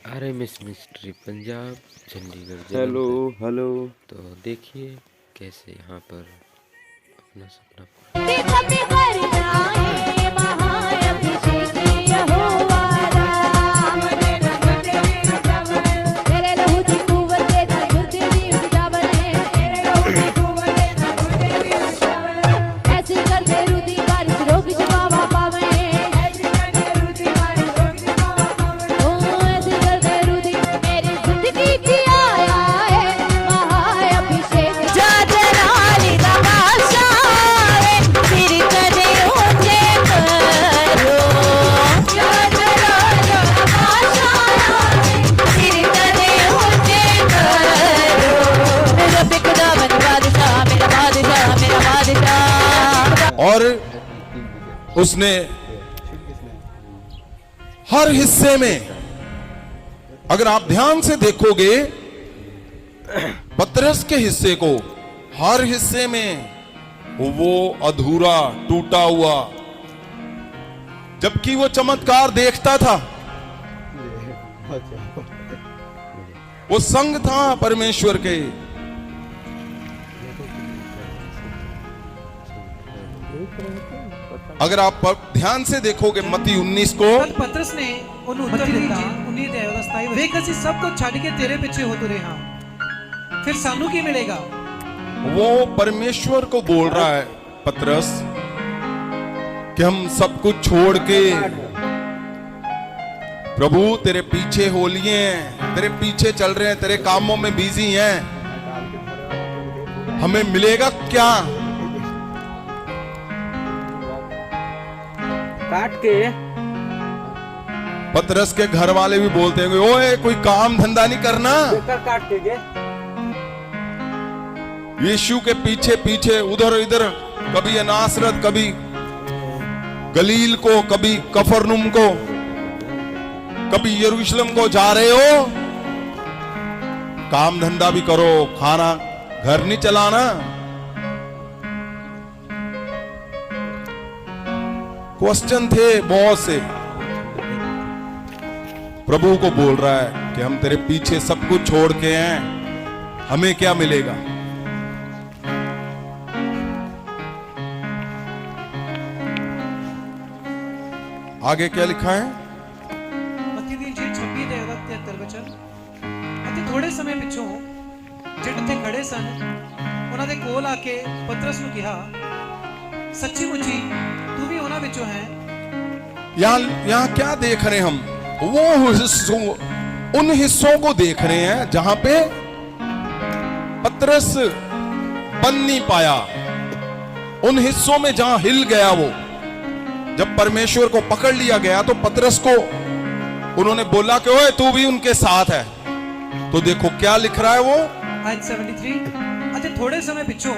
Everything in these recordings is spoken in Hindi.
RMS mystery Punjab Chandigarh hello Jalandhar. Hello. तो देखिए कैसे यहाँ पर अपना सपना और उसने हर हिस्से में, अगर आप ध्यान से देखोगे पतरस के हिस्से को, हर हिस्से में वो अधूरा टूटा हुआ, जबकि वो चमत्कार देखता था, वो संग था परमेश्वर के। अगर आप ध्यान से देखोगे मत्ती 19 को, पतरस ने ਉਹਨੂੰ ਉੱਤਰ ਦਿੱਤਾ 19 ਦੇ 27 ਵੇਖ ਅਸੀਂ ਸਭ ਕੁਝ ਛੱਡ ਕੇ ਤੇਰੇ ਪਿੱਛੇ ਹੋ ਤੁਰੇ ਹਾਂ फिर सानू की मिलेगा। वो परमेश्वर को बोल रहा है पतरस कि हम सब कुछ छोड़ के प्रभु तेरे पीछे हो लिए हैं, तेरे पीछे चल रहे हैं, तेरे कामों में बिजी हैं, हमें मिलेगा क्या? काट के पतरस के घर वाले भी बोलते हैं ओए कोई काम धंधा नहीं करना, काट के यीशु के पीछे पीछे उधर इधर, कभी नासरत, कभी गलील को, कभी कफरनुम को, कभी यरूशलेम को जा रहे हो, काम धंधा भी करो, खाना घर नहीं चलाना। क्वेश्चन थे बहुत से। प्रभु को बोल रहा है कि हम तेरे पीछे सब कुछ छोड़ के हैं, हमें क्या मिलेगा? आगे क्या लिखा है? ਮੱਤੀ ਦੀ ਇੰਜੀਲ 26 ਦੇ 73 ਵਚਨ। ਅਤੇ ਥੋੜੇ ਸਮੇਂ ਪਿੱਛੋਂ ਜਿਹੜੇ ਉੱਥੇ ਖੜੇ ਸਨ ਉਹਨਾਂ ਦੇ ਕੋਲ ਆ ਕੇ ਪਤਰਸ ਨੂੰ ਕਿਹਾ, ਸੱਚੀ ਮੁੱਚੀ ਤੂੰ ਵੀ ਉਹਨਾਂ ਵਿੱਚੋਂ ਹੈ। यहाँ क्या देख रहे हैं हम? वो हिस्सों, उन हिस्सों को देख रहे हैं जहां पे पतरस बन नहीं पाया, उन हिस्सों में जहां हिल गया वो। जब परमेश्वर को पकड़ लिया गया तो पतरस को उन्होंने बोला कि ओए तू भी उनके साथ है। तो देखो क्या लिख रहा है वो, ਆਇਤ 73। ਅਤੇ ਥੋੜੇ ਸਮੇਂ ਪਿੱਛੋਂ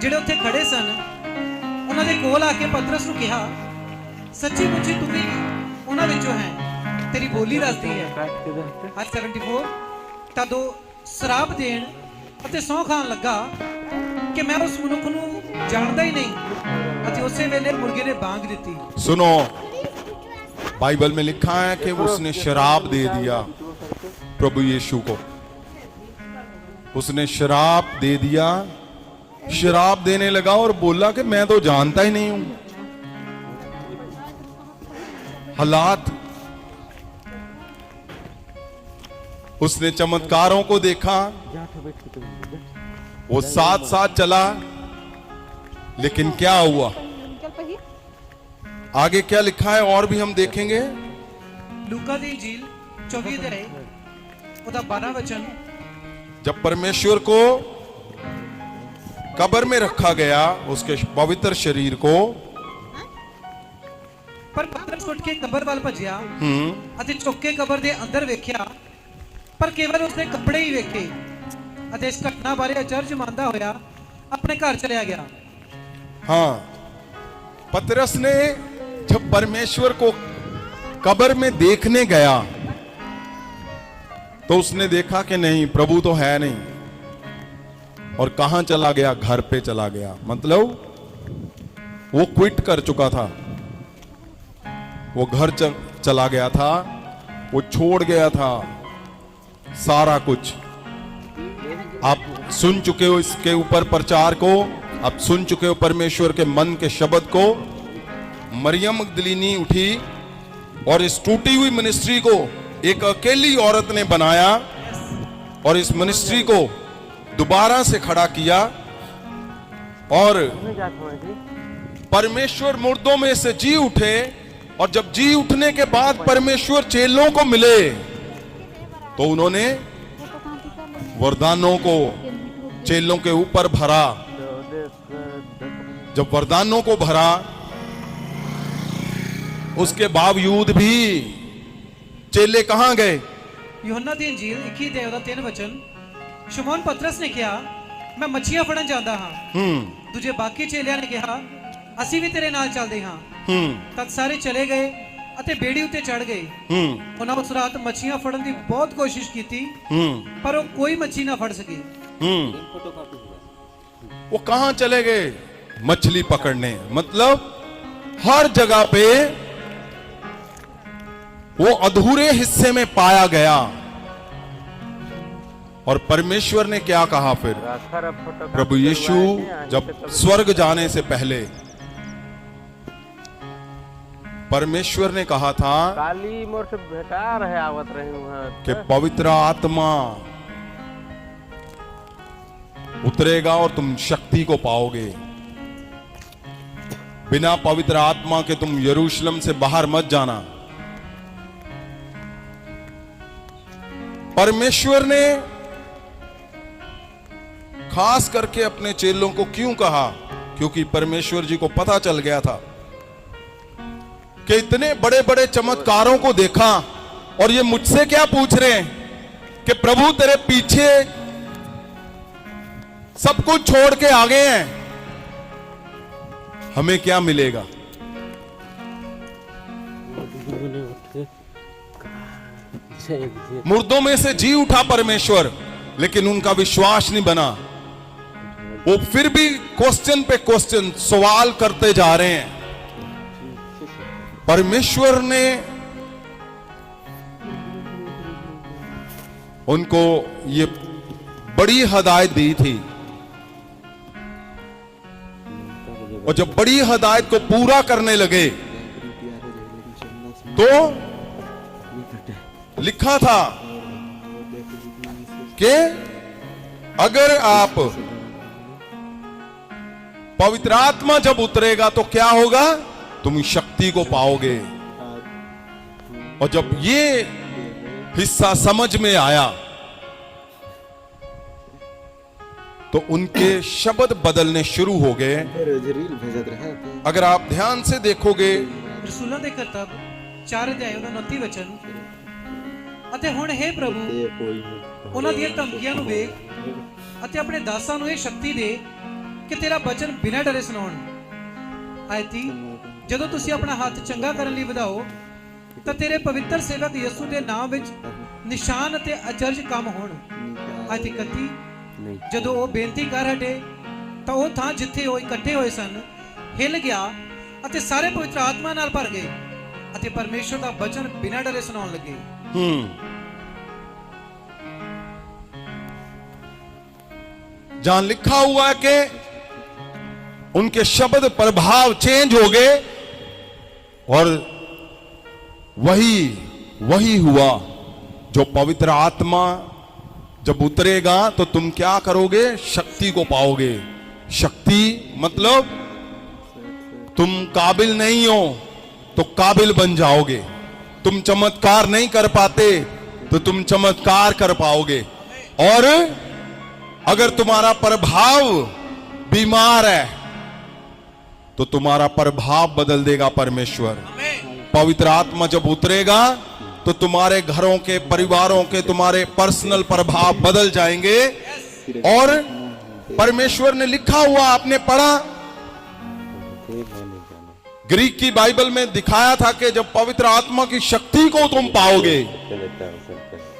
ਜਿਹੜੇ ਉੱਥੇ ਖੜੇ ਸਨ ਉਹਨਾਂ ਦੇ ਕੋਲ ਆ ਕੇ ਪਤਰਸ ਨੂੰ ਕਿਹਾ, ਸੱਚੀ ਮੁੱਚੀ ਤੂੰ ਵੀ ਉਹਨਾਂ ਵਿੱਚੋਂ ਹੈ, ਤੇਰੀ ਬੋਲੀ ਦੱਸਦੀ ਹੈ। ਆਇਤ 74। ਤਦੋਂ ਸ਼ਰਾਬ ਦੇਣ ਅਤੇ ਸਹੁੰ ਖਾਣ ਲੱਗਾ ਕਿ ਮੈਂ ਉਸ ਮਨੁੱਖ ਨੂੰ ਜਾਣਦਾ ਹੀ ਨਹੀਂ, ਅਤੇ ਉਸੇ ਵੇਲੇ ਮੁਰਗੇ ਨੇ ਬਾਂਗ ਦਿੱਤੀ। सुनो, बाइबल में लिखा है कि उसने शराब दे दिया प्रभु यीशु को, उसने शराब दे दिया, शराब देने लगा और बोला कि मैं तो जानता ही नहीं हूं। हालात, उसने चमत्कारों को देखा, वो साथ साथ चला, लेकिन क्या हुआ? आगे क्या लिखा है और भी हम देखेंगे। लूका दी इंजील 24 ਦੇ 12 वचन। जब परमेश्वर को कब्र में रखा गया, उसके पवित्र शरीर को, पर पतरस ਉੱਠ ਕੇ ਕਬਰ ਵੱਲ ਭੱਜਿਆ ਅਤੇ ਚੁੱਕ ਕੇ ਕਬਰ ਦੇ ਅੰਦਰ ਵੇਖਿਆ, ਪਰ ਕੇਵਲ ਉਸਦੇ ਕੱਪੜੇ ਹੀ ਵੇਖੇ ਅਤੇ ਇਸ ਘਟਨਾ ਬਾਰੇ ਅਚਰਜ ਮੰਨਦਾ ਹੋਇਆ ਆਪਣੇ ਘਰ ਚਲਿਆ ਗਿਆ। हाँ, पतरस ने जब परमेश्वर को कब्र में देखने गया तो उसने देखा कि नहीं, प्रभु तो है नहीं, और कहां चला गया? घर पे चला गया। मतलब वो क्विट कर चुका था, वो घर चला गया था वो छोड़ गया था सारा कुछ। आप सुन चुके हो इसके ऊपर प्रचार को, आप सुन चुके हो परमेश्वर के मन के शब्द को। मरियम मगदलीनी उठी और इस टूटी हुई मिनिस्ट्री को एक अकेली औरत ने बनाया और इस मिनिस्ट्री को दोबारा से खड़ा किया। और परमेश्वर मुर्दों में से जी उठे, और जब जी उठने के बाद परमेश्वर चेलों को मिले तो उन्होंने वरदानों को चेलों के ऊपर भरा। जब वरदानों को भरा, उसके बावजूद भी चेले कहां गए? यूहन्ना दी इंजील 21 अध्याय ਦਾ 3 वचन, शमौन पतरस ने कहा मैं मच्छियां फड़न ਜਾਂਦਾ ਹਾਂ। ਦੂਜੇ ਬਾਕੀ ਚੇਲਿਆਂ ਨੇ ਕਿਹਾ ਅਸੀਂ ਵੀ ਤੇਰੇ ਨਾਲ ਚੱਲਦੇ ਹਾਂ। ਤਦ ਸਾਰੇ ਚਲੇ ਗਏ ਅਤੇ ਬੇੜੀ ਉੱਤੇ ਚੜ ਗਏ। ਉਹਨਾਂ ਉਸ ਰਾਤ ਮੱਛੀਆਂ ਫੜਨ ਦੀ ਬਹੁਤ ਕੋਸ਼ਿਸ਼ ਕੀਤੀ, ਪਰ ਉਹ ਕੋਈ ਮੱਛੀ ਨਾ ਫੜ ਸਕੇ। वो कहां चले गए? मछली पकड़ने। मतलब हर जगह पे वो अधूरे हिस्से में पाया गया। और परमेश्वर ने क्या कहा फिर? प्रभु यीशु जब स्वर्ग जाने से पहले परमेश्वर ने कहा था काली मोर से भेटा रहे आवत रहे कि पवित्र आत्मा उतरेगा और तुम शक्ति को पाओगे। बिना पवित्र आत्मा के तुम यरूशलेम से बाहर मत जाना। परमेश्वर ने खास करके अपने चेलों को क्यों कहा? क्योंकि परमेश्वर जी को पता चल गया था कि इतने बड़े बड़े चमत्कारों को देखा और ये मुझसे क्या पूछ रहे हैं कि प्रभु तेरे पीछे सब कुछ छोड़ के आ गए हैं, हमें क्या मिलेगा? मुर्दों में से जी उठा परमेश्वर, लेकिन उनका विश्वास नहीं बना। वो फिर भी क्वेश्चन पे क्वेश्चन सवाल करते जा रहे हैं। परमेश्वर ने उनको ये बड़ी हदायत दी थी, और जब बड़ी हदायत को पूरा करने लगे तो लिखा था कि अगर आप पवित्र आत्मा जब उतरेगा तो क्या होगा? तुम शक्ति को पाओगे। और जब ये हिस्सा समझ में आया तो उनके शब्द बदलने शुरू हो गए। अगर आप ध्यान से देखोगे रसूलों ਦੇ ਕਰਤੱਵ 4 ਅਧਿਆਇ 29 ਵਚਨ, ਅਤੇ ਹੁਣ ਹੈ ਪ੍ਰਭੂ ਉਹਨਾਂ ਦੀਆਂ ਧਮਕੀਆਂ ਨੂੰ ਵੇਖ ਅਤੇ ਆਪਣੇ ਦਾਸਾਂ ਨੂੰ ਇਹ ਸ਼ਕਤੀ ਦੇ ਕਿ ਤੇਰਾ ਬਚਨ ਬਿਨਾਂ ਡਰੇ ਸੁਣਾਉਣ। ਆਇਤੀ ਜਦੋਂ ਤੁਸੀਂ ਆਪਣਾ ਹੱਥ ਚੰਗਾ ਕਰਨ ਲਈ ਵਧਾਓ ਤਾਂ ਤੇਰੇ ਪਵਿੱਤਰ ਸੇਵਕ ਯਿਸੂ ਦੇ ਨਾਮ ਵਿੱਚ ਨਿਸ਼ਾਨ ਅਤੇ ਅਚਰਜ ਕੰਮ ਹੋਣ। ਆਇਤੀ 31 ਜਦੋਂ ਉਹ ਬੇਨਤੀ ਕਰ ਹਟੇ ਤਾਂ ਉਹ ਥਾਂ ਜਿੱਥੇ ਉਹ ਇਕੱਠੇ ਹੋਏ ਸਨ ਹਿੱਲ ਗਿਆ ਅਤੇ ਸਾਰੇ ਪਵਿੱਤਰ ਆਤਮਾ ਨਾਲ ਭਰ ਗਏ ਅਤੇ ਪਰਮੇਸ਼ਰ ਦਾ ਬਚਨ ਬਿਨਾਂ ਡਰੇ ਸੁਣਾਉਣ ਲੱਗੇ। जहां लिखा हुआ है कि उनके शब्द प्रभाव चेंज हो गए, और वही हुआ जो पवित्र आत्मा जब उतरेगा तो तुम क्या करोगे? शक्ति को पाओगे। शक्ति मतलब तुम काबिल नहीं हो तो काबिल बन जाओगे। तुम चमत्कार नहीं कर पाते तो तुम चमत्कार कर पाओगे। और अगर तुम्हारा प्रभाव बीमार है तो तुम्हारा प्रभाव बदल देगा परमेश्वर। पवित्र आत्मा जब उतरेगा तो तुम्हारे घरों के, परिवारों के, तुम्हारे पर्सनल प्रभाव बदल जाएंगे। और परमेश्वर ने लिखा हुआ आपने पढ़ा, ग्रीक की बाइबल में दिखाया था कि जब पवित्र आत्मा की शक्ति को तुम पाओगे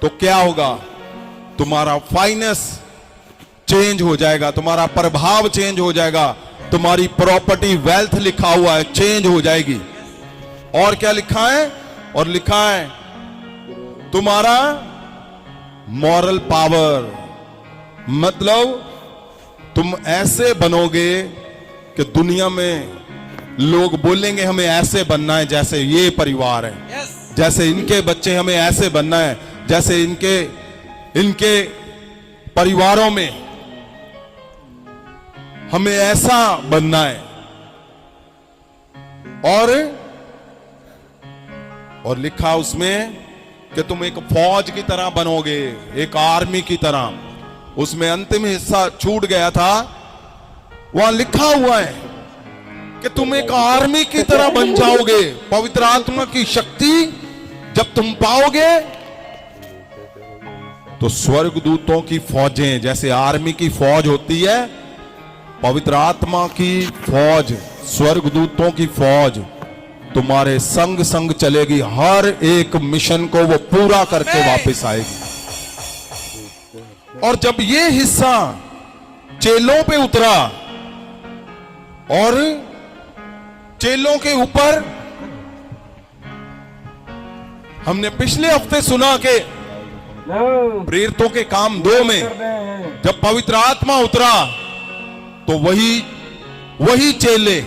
तो क्या होगा? तुम्हारा फाइनेंस चेंज हो जाएगा, तुम्हारा प्रभाव चेंज हो जाएगा, तुम्हारी प्रॉपर्टी वेल्थ लिखा हुआ है चेंज हो जाएगी। और क्या लिखा है? और लिखा है तुम्हारा मॉरल पावर, मतलब तुम ऐसे बनोगे कि दुनिया में लोग बोलेंगे हमें ऐसे बनना है जैसे ये परिवार है, यस जैसे इनके बच्चे, हमें ऐसे बनना है जैसे इनके परिवारों में हमें ऐसा बनना है। और लिखा उसमें कि तुम एक फौज की तरह बनोगे, एक आर्मी की तरह। उसमें अंतिम हिस्सा छूट गया था, वहां लिखा हुआ है कि तुम एक आर्मी की तरह बन जाओगे। पवित्र आत्मा की शक्ति जब तुम पाओगे तो स्वर्गदूतों की फौजें, जैसे आर्मी की फौज होती है, पवित्र आत्मा की फौज, स्वर्गदूतों की फौज तुम्हारे संग संग चलेगी। हर एक मिशन को वो पूरा करके वापस आएगी। और जब ये हिस्सा चेलों पे उतरा और चेलों के ऊपर, हमने पिछले हफ्ते सुना कि प्रेरितों के काम 2 में जब पवित्र आत्मा उतरा तो वही चेले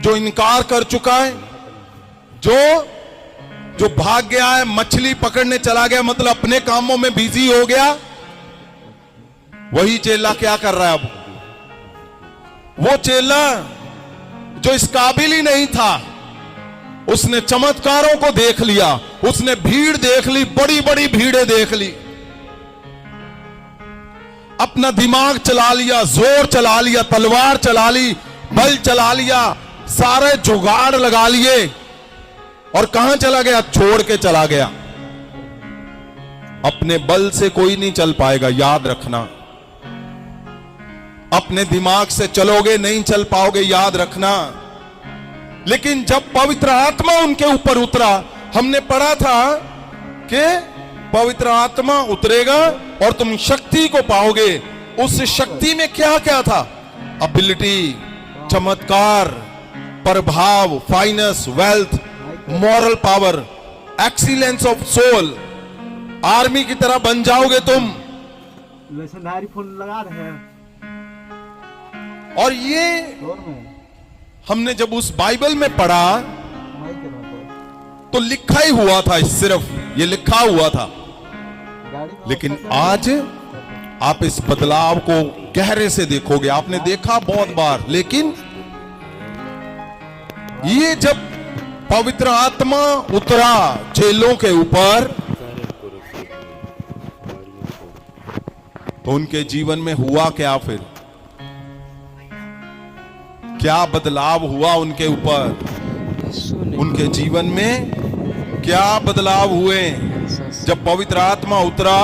जो इनकार कर चुका है, जो भाग गया है, मछली पकड़ने चला गया, मतलब अपने कामों में बिजी हो गया, वही चेला क्या कर रहा है अब? वो चेला जो इस काबिल ही नहीं था, उसने चमत्कारों को देख लिया, उसने भीड़ देख ली, बड़ी बड़ी भीड़ें देख ली, अपना दिमाग चला लिया, जोर चला लिया, तलवार चला ली, बल चला लिया, सारे जुगाड़ लगा लिए, और कहां चला गया? छोड़ के चला गया। अपने बल से कोई नहीं चल पाएगा, याद रखना। अपने दिमाग से चलोगे नहीं चल पाओगे, याद रखना। लेकिन जब पवित्र आत्मा उनके ऊपर उतरा, हमने पढ़ा था कि पवित्र आत्मा उतरेगा और तुम शक्ति को पाओगे। उस शक्ति में क्या क्या था? एबिलिटी, चमत्कार, प्रभाव, finance, wealth, moral power, excellence of soul. Army की तरह बन जाओगे तुम। फोन लगा रहे हैं। और ये हमने जब उस बाइबल में पढ़ा तो लिखा ही हुआ था, सिर्फ ये लिखा हुआ था। लेकिन आज आप इस बदलाव को गहरे से देखोगे। आपने देखा बहुत बार, लेकिन ये जब पवित्र आत्मा उतरा चेलों के ऊपर तो उनके जीवन में हुआ क्या? फिर क्या बदलाव हुआ उनके ऊपर? उनके जीवन में क्या बदलाव हुए जब पवित्र आत्मा उतरा?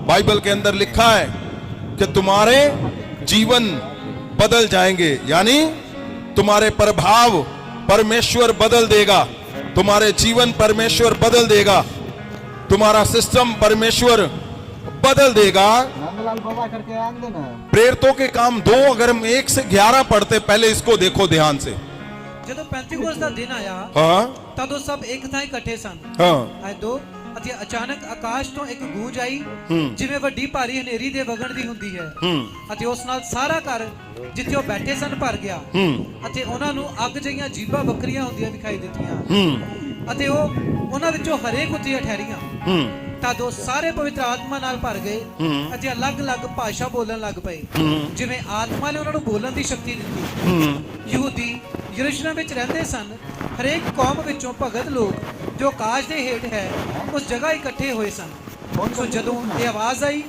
बाइबल के अंदर लिखा है कि तुम्हारे जीवन बदल जाएंगे, यानी तुम्हारे प्रभाव परमेश्वर बदल देगा, तुम्हारे जीवन परमेश्वर बदल देगा, तुम्हारा सिस्टम परमेश्वर बदल देगा। प्रेरितों के काम 2, अगर हम 1 से 11 पढ़ते, पहले इसको देखो ध्यान से। ਜਦੋਂ ਪੈਂਤੀਕੋਸਤ ਦਾ ਦਿਨ ਆਇਆ ਤਦੋਂ ਸਭ ਇੱਕ ਥਾਂ ਇਕੱਠੇ ਸਨ। ਆਇਤ 2 ਅਤੇ ਅਚਾਨਕ ਆਕਾਸ਼ ਤੋਂ ਇੱਕ ਗੂੰਜ ਆਈ ਜਿਵੇਂ ਵੱਡੀ ਭਾਰੀ ਹਨੇਰੀ ਦੇ ਵਗਣ ਦੀ ਹੁੰਦੀ ਹੈ ਅਤੇ ਉਸ ਨਾਲ ਸਾਰਾ ਘਰ ਜਿੱਥੇ ਉਹ ਬੈਠੇ ਸਨ ਭਰ ਗਿਆ ਅਤੇ ਉਹਨਾਂ ਨੂੰ ਅੱਗ ਜਿਹੀਆਂ ਜੀਭਾਂ ਬੱਕਰੀਆਂ ਹੁੰਦੀਆਂ ਦਿਖਾਈ ਦਿੱਤੀਆਂ ਅਤੇ ਉਹ ਉਹਨਾਂ ਵਿੱਚੋਂ ਹਰੇਕ ਉੱਚੀਆਂ ਠਹਿਰੀਆਂ। ਤਦੋਂ ਸਾਰੇ ਪਵਿੱਤਰ ਆਤਮਾ ਨਾਲ ਭਰ ਗਏ ਅਤੇ ਅਲੱਗ-ਅਲੱਗ ਭਾਸ਼ਾ ਬੋਲਣ ਲੱਗ ਪਏ ਜਿਵੇਂ ਆਤਮਾ ਨੇ ਉਹਨਾਂ ਨੂੰ ਬੋਲਣ ਦੀ ਸ਼ਕਤੀ ਦਿੱਤੀ। ਯਹੂਦੀ ਯਰੂਸ਼ਲਮ ਵਿੱਚ ਰਹਿੰਦੇ ਸਨ, ਹਰੇਕ ਕੌਮ ਵਿੱਚੋਂ ਭਗਤ ਲੋਕ ਜੋ ਆਕਾਸ਼ ਦੇ ਹੇਠ ਹੈ ਉਸ ਜਗ੍ਹਾ ਇਕੱਠੇ ਹੋਏ ਸਨ। ਸੋ ਜਦੋਂ ਇਹ ਆਵਾਜ਼ ਆਈ